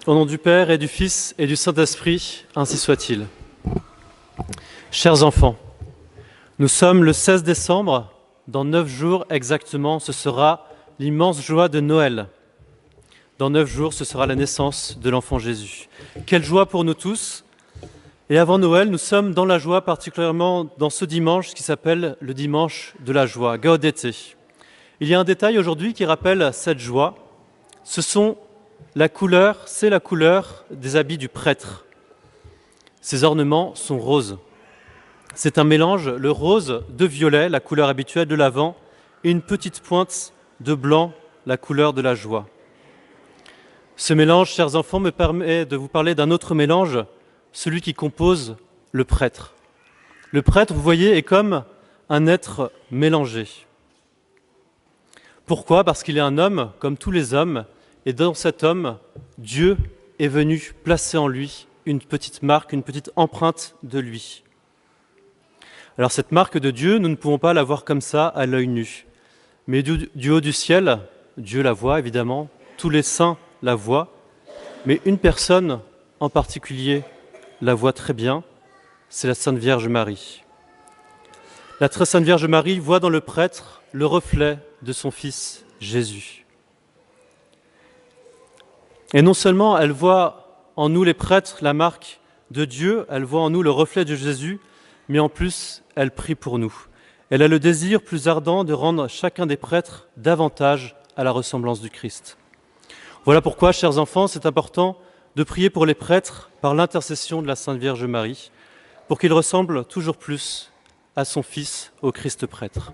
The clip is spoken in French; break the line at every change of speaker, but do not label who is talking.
Au nom du Père et du Fils et du Saint-Esprit, ainsi soit-il. Chers enfants, nous sommes le 16 décembre, dans 9 jours exactement, ce sera l'immense joie de Noël. Dans 9 jours, ce sera la naissance de l'enfant Jésus. Quelle joie pour nous tous! Et avant Noël, nous sommes dans la joie, particulièrement dans ce dimanche qui s'appelle le dimanche de la joie, Gaudete. Il y a un détail aujourd'hui qui rappelle cette joie. C'est la couleur des habits du prêtre. Ces ornements sont roses. C'est un mélange, le rose de violet, la couleur habituelle de l'Avent, et une petite pointe de blanc, la couleur de la joie. Ce mélange, chers enfants, me permet de vous parler d'un autre mélange, celui qui compose le prêtre. Le prêtre, vous voyez, est comme un être mélangé. Pourquoi ? Parce qu'il est un homme, comme tous les hommes, et dans cet homme, Dieu est venu placer en lui une petite marque, une petite empreinte de lui. Alors cette marque de Dieu, nous ne pouvons pas la voir comme ça, à l'œil nu. Mais du haut du ciel, Dieu la voit évidemment, tous les saints la voient, mais une personne en particulier la voit très bien, c'est la Sainte Vierge Marie. La très Sainte Vierge Marie voit dans le prêtre le reflet de son Fils Jésus. Et non seulement elle voit en nous les prêtres la marque de Dieu, elle voit en nous le reflet de Jésus, mais en plus elle prie pour nous. Elle a le désir plus ardent de rendre chacun des prêtres davantage à la ressemblance du Christ. Voilà pourquoi, chers enfants, c'est important de prier pour les prêtres par l'intercession de la Sainte Vierge Marie, pour qu'ils ressemblent toujours plus à son Fils, au Christ prêtre.